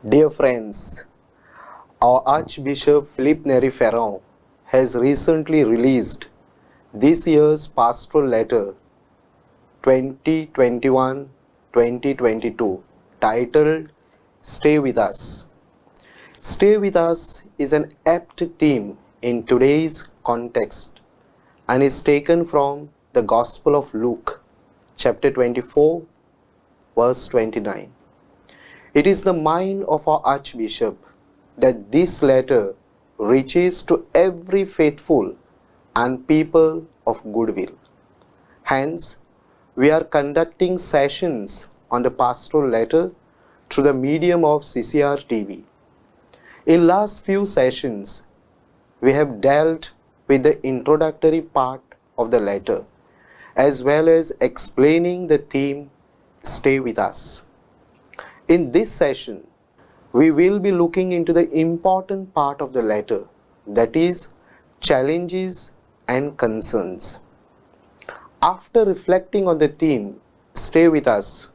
Dear friends, our Archbishop Philippe Neri Ferron has recently released this year's pastoral letter 2021-2022 titled Stay With Us. Stay with us is an apt theme in today's context and is taken from the Gospel of Luke, chapter 24, verse 29. It is the mind of our Archbishop that this letter reaches to every faithful and people of goodwill. Hence, we are conducting sessions on the pastoral letter through the medium of CCR TV. In last few sessions, we have dealt with the introductory part of the letter as well as explaining the theme Stay With Us. In this session, we will be looking into the important part of the letter, that is, challenges and concerns. After reflecting on the theme, Stay With Us,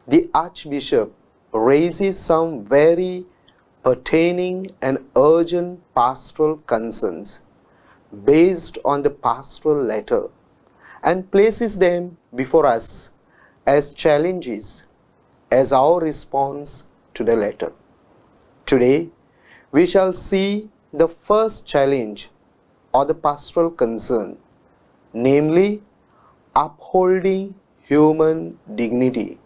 the Archbishop raises some very pertaining and urgent pastoral concerns based on the pastoral letter and places them before us as challenges as our response to the letter. Today, we shall see the first challenge or the pastoral concern, namely upholding human dignity.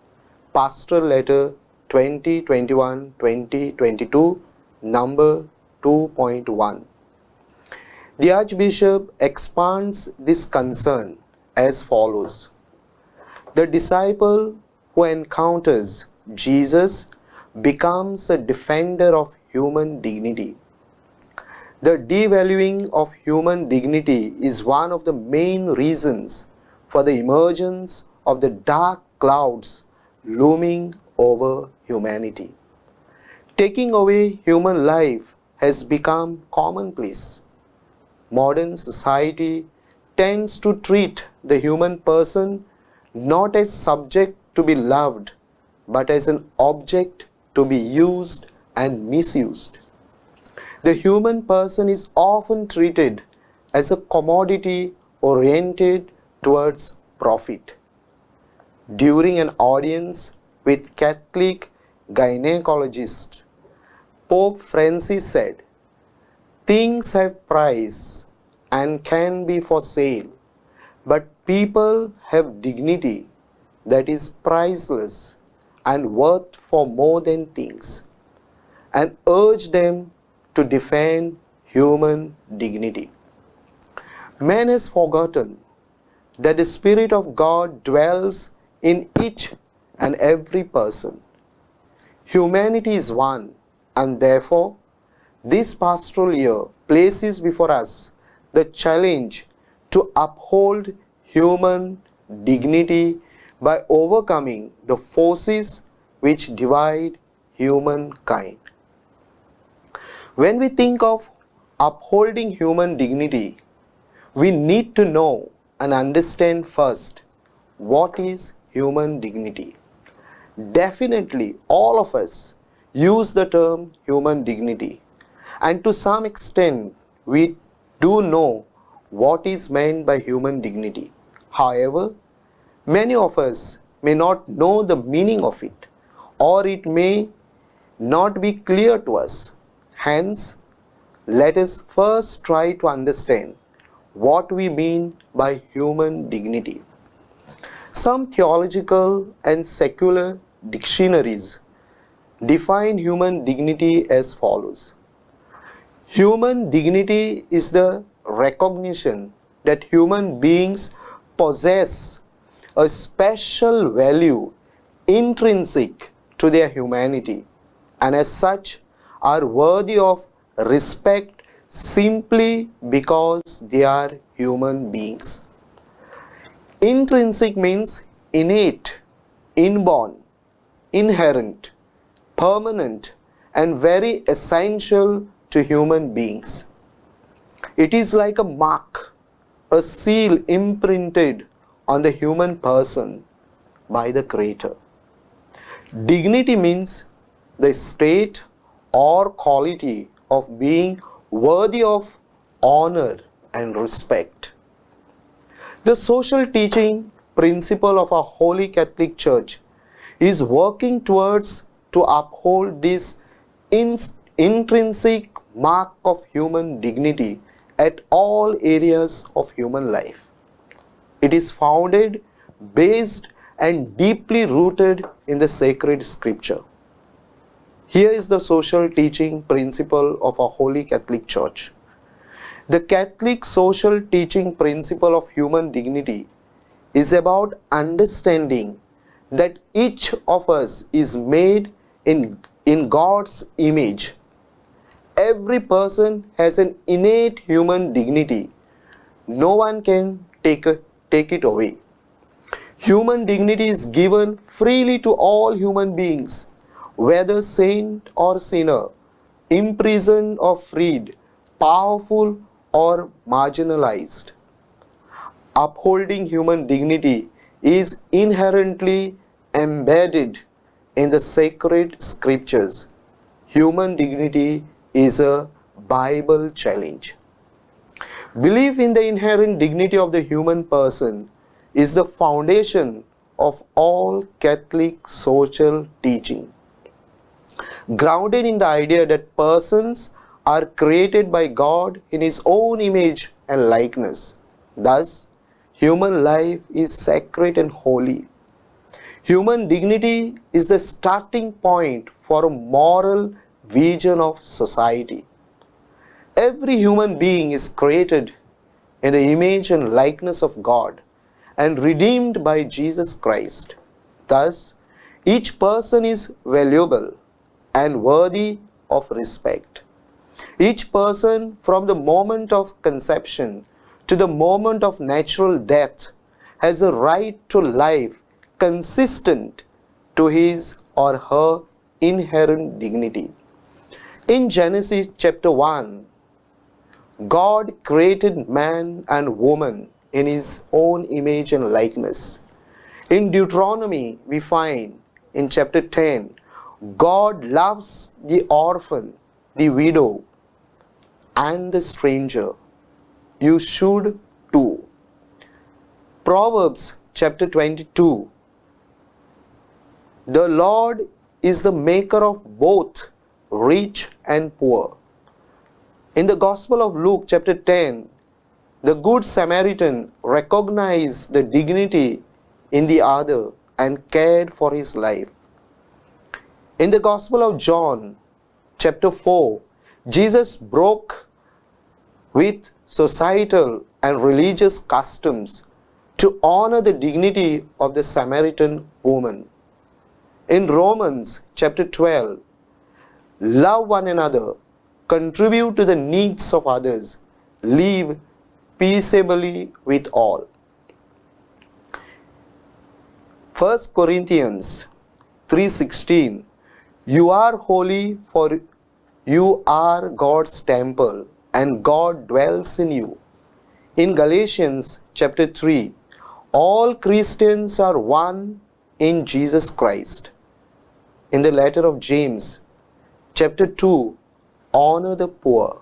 Pastoral letter 2021-2022, number 2.1. The Archbishop expands this concern as follows. The disciple who encounters Jesus becomes a defender of human dignity. The devaluing of human dignity is one of the main reasons for the emergence of the dark clouds looming over humanity. Taking away human life has become commonplace. Modern society tends to treat the human person not as subject to be loved, but as an object to be used and misused. The human person is often treated as a commodity oriented towards profit. During an audience with Catholic gynecologist, Pope Francis said, "Things have price and can be for sale, but people have dignity that is priceless and worth for more than things," and urge them to defend human dignity. Man has forgotten that the Spirit of God dwells in each and every person. Humanity is one, and therefore this pastoral year places before us the challenge to uphold human dignity by overcoming the forces which divide humankind. When we think of upholding human dignity, we need to know and understand first what is human dignity. Definitely, all of us use the term human dignity, and to some extent, we do know what is meant by human dignity. However, many of us may not know the meaning of it, or it may not be clear to us. Hence, let us first try to understand what we mean by human dignity. Some theological and secular dictionaries define human dignity as follows. Human dignity is the recognition that human beings possess a special value intrinsic to their humanity and as such are worthy of respect simply because they are human beings. Intrinsic means innate, inborn, inherent, permanent, and very essential to human beings. It is like a mark, a seal imprinted on the human person by the Creator. Dignity means the state or quality of being worthy of honor and respect. The social teaching principle of our Holy Catholic Church is working towards to uphold this intrinsic mark of human dignity at all areas of human life. It is founded, based, and deeply rooted in the sacred scripture. Here is the social teaching principle of our Holy Catholic Church. The Catholic social teaching principle of human dignity is about understanding that each of us is made in God's image. Every person has an innate human dignity. No one can take it away. Human dignity is given freely to all human beings, whether saint or sinner, imprisoned or freed, powerful or marginalized. Upholding human dignity is inherently embedded in the sacred scriptures. Human dignity is a Bible challenge. Belief in the inherent dignity of the human person is the foundation of all Catholic social teaching, grounded in the idea that persons are created by God in His own image and likeness. Thus, human life is sacred and holy. Human dignity is the starting point for a moral vision of society. Every human being is created in the image and likeness of God and redeemed by Jesus Christ. Thus, each person is valuable and worthy of respect. Each person, from the moment of conception to the moment of natural death, has a right to life consistent to his or her inherent dignity. In Genesis chapter 1, God created man and woman in His own image and likeness. In Deuteronomy, we find in chapter 10, God loves the orphan, the widow, and the stranger. You should too. Proverbs chapter 22, the Lord is the maker of both rich and poor. In the Gospel of Luke chapter 10, the Good Samaritan recognized the dignity in the other and cared for his life. In the Gospel of John chapter 4, Jesus broke with societal and religious customs to honor the dignity of the Samaritan woman. In Romans chapter 12, love one another, contribute to the needs of others, live peaceably with all. 1 Corinthians 3:16, you are holy, for you are God's temple and God dwells in you. In Galatians chapter 3, all Christians are one in Jesus Christ. In the letter of James chapter 2, honor the poor.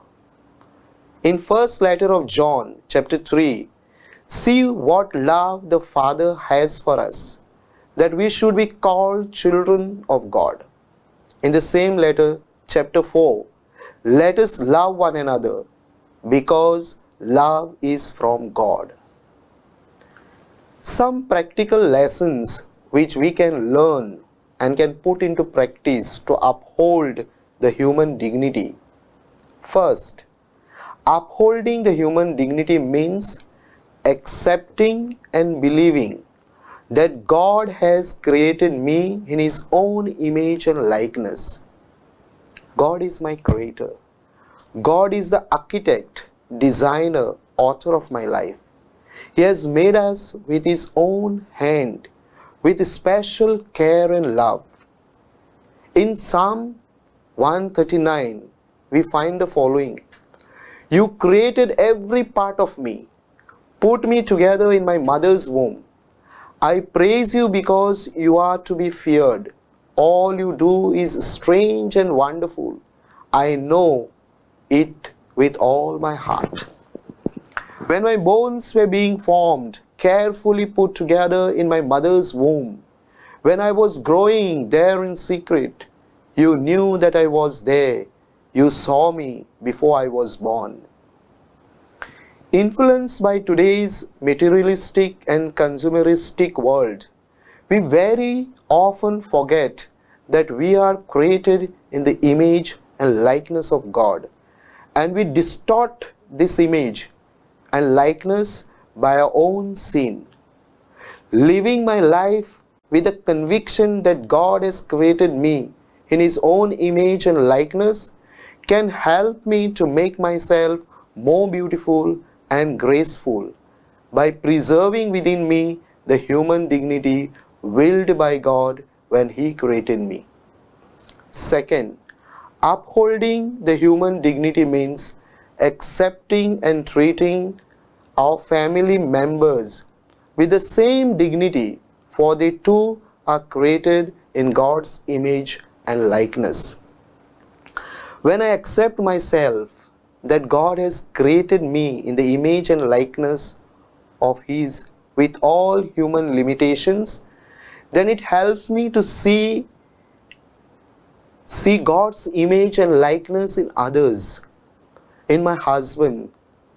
In first letter of John chapter 3, see what love the Father has for us, that we should be called children of God. In the same letter chapter 4, let us love one another, because love is from God. Some practical lessons which we can learn and can put into practice to uphold the human dignity. First, upholding the human dignity means accepting and believing that God has created me in His own image and likeness. God is my creator. God is the architect, designer, author of my life. He has made us with His own hand, with special care and love. In Psalm 139, we find the following: you created every part of me, put me together in my mother's womb. I praise you because you are to be feared, all you do is strange and wonderful. I know it with all my heart. When my bones were being formed, carefully put together in my mother's womb, when I was growing there in secret, you knew that I was there. You saw me before I was born. Influenced by today's materialistic and consumeristic world, we very often forget that we are created in the image and likeness of God, and we distort this image and likeness by our own sin. Living my life with the conviction that God has created me in His own image and likeness can help me to make myself more beautiful and graceful by preserving within me the human dignity willed by God when He created me. Second, upholding the human dignity means accepting and treating our family members with the same dignity, for they too are created in God's image and likeness. When I accept myself that God has created me in the image and likeness of His with all human limitations, then it helps me to see God's image and likeness in others, in my husband,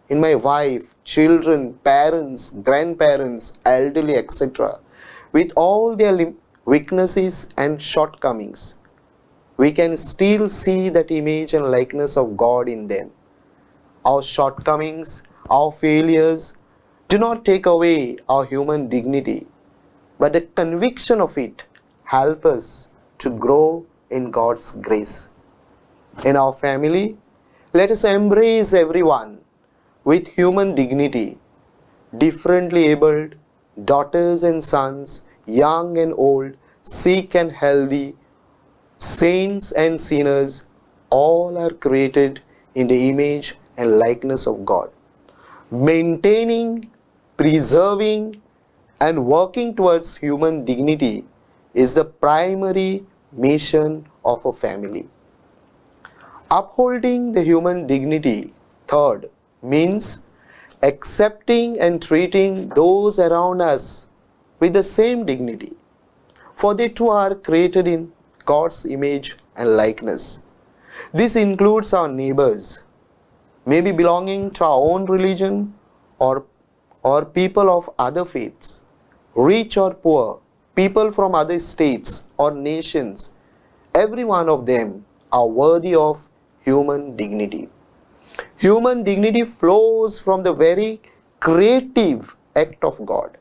in my wife, children, parents, grandparents, elderly, etc., with all their weaknesses and shortcomings. We can still see that image and likeness of God in them. Our shortcomings, our failures do not take away our human dignity, but the conviction of it helps us to grow in God's grace. In our family, let us embrace everyone with human dignity, differently abled, daughters and sons, young and old, sick and healthy, saints and sinners, all are created in the image and likeness of God. Maintaining, preserving, and working towards human dignity is the primary mission of a family. Upholding the human dignity, third, means accepting and treating those around us with the same dignity, for they too are created in God's image and likeness. This includes our neighbors, maybe belonging to our own religion or people of other faiths, rich or poor, people from other states or nations. Every one of them are worthy of human dignity. Human dignity flows from the very creative act of God,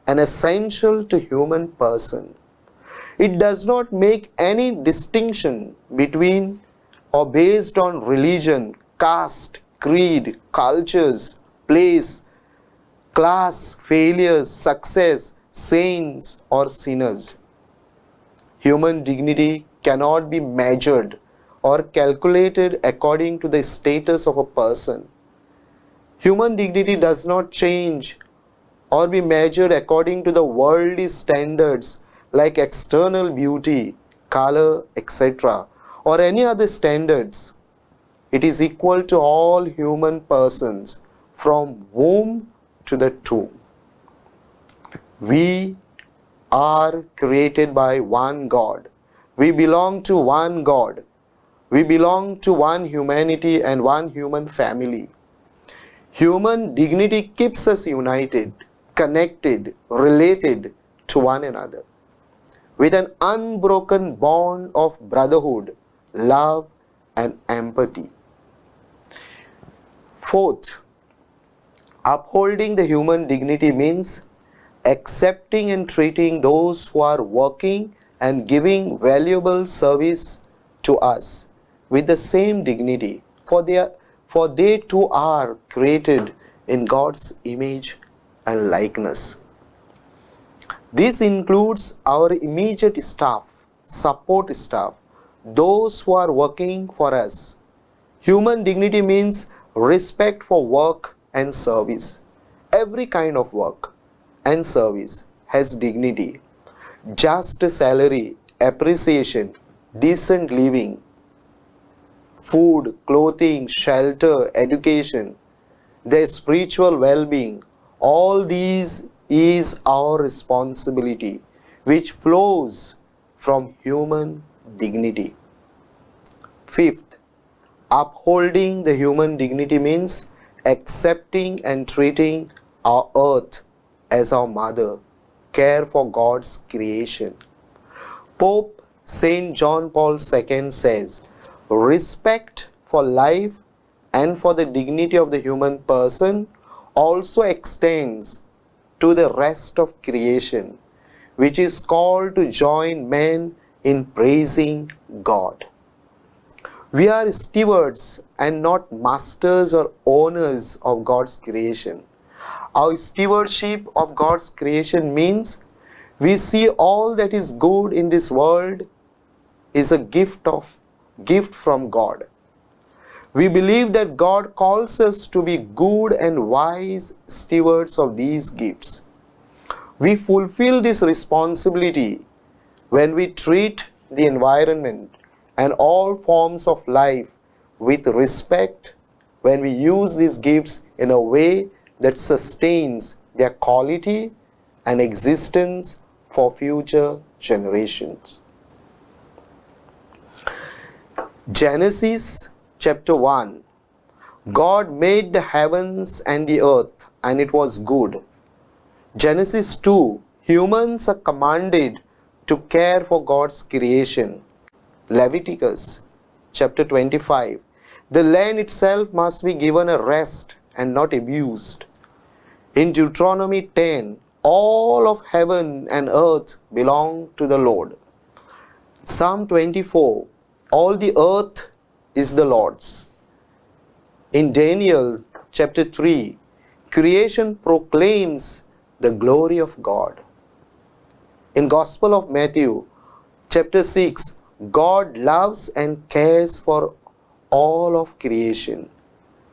and essential to human person. It does not make any distinction between or based on religion, caste, creed, cultures, place, class, failures, success, saints or sinners. Human dignity cannot be measured or calculated according to the status of a person. Human dignity does not change or be measured according to the worldly standards like external beauty, color, etc., or any other standards. It is equal to all human persons from womb to the tomb. We are created by one God. We belong to one God. We belong to one humanity and one human family. Human dignity keeps us united, connected, related to one another with an unbroken bond of brotherhood, love, and empathy. Fourth, upholding the human dignity means accepting and treating those who are working and giving valuable service to us with the same dignity, for they too are created in God's image and likeness. This includes our immediate staff, support staff, those who are working for us. Human dignity means respect for work and service. Every kind of work and service has dignity. Just salary appreciation, decent living, food, clothing, shelter, education, their spiritual well-being, all these is our responsibility, which flows from human dignity. Fifth, upholding the human dignity means accepting and treating our earth as our mother, care for God's creation. Pope Saint John Paul II says, respect for life and for the dignity of the human person also extends to the rest of creation, which is called to join men in praising God. We are stewards and not masters or owners of God's creation. Our stewardship of God's creation means we see all that is good in this world is a gift from God. We believe that God calls us to be good and wise stewards of these gifts. We fulfill this responsibility when we treat the environment and all forms of life with respect, when we use these gifts in a way that sustains their quality and existence for future generations. Genesis chapter 1. God made the heavens and the earth, and it was good. Genesis 2. Humans are commanded to care for God's creation. Leviticus chapter 25. The land itself must be given a rest and not abused. In Deuteronomy 10, all of heaven and earth belong to the Lord. Psalm 24, all the earth is the Lord's. In Daniel chapter 3, creation proclaims the glory of God. In Gospel of Matthew chapter 6, God loves and cares for all of creation.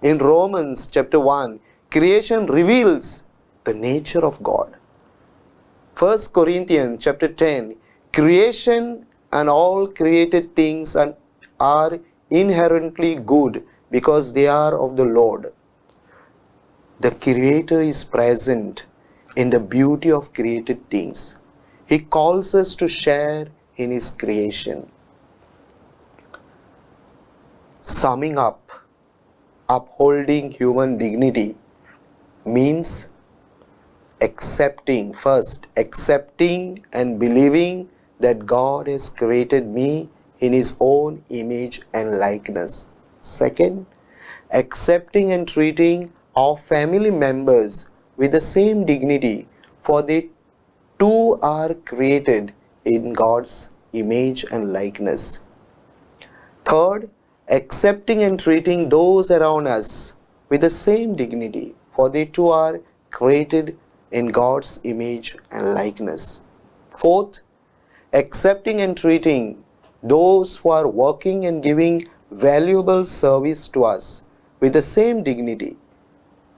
In Romans chapter 1, creation reveals the nature of God. 1 Corinthians chapter 10, creation and all created things are inherently good because they are of the Lord. The Creator is present in the beauty of created things. He calls us to share in His creation. Summing up, upholding human dignity means accepting and believing that God has created me in His own image and likeness. Second, accepting and treating our family members with the same dignity, for they too are created in God's image and likeness. Third, accepting and treating those around us with the same dignity, for they too are created in God's image and likeness. Fourth, accepting and treating those who are working and giving valuable service to us with the same dignity,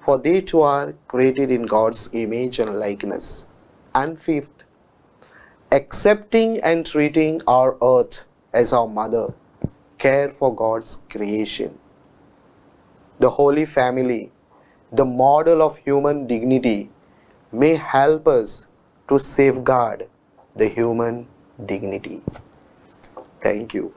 for they too are created in God's image and likeness. And fifth, accepting and treating our earth as our mother, care for God's creation. The Holy Family, the model of human dignity, may help us to safeguard the human dignity. Thank you.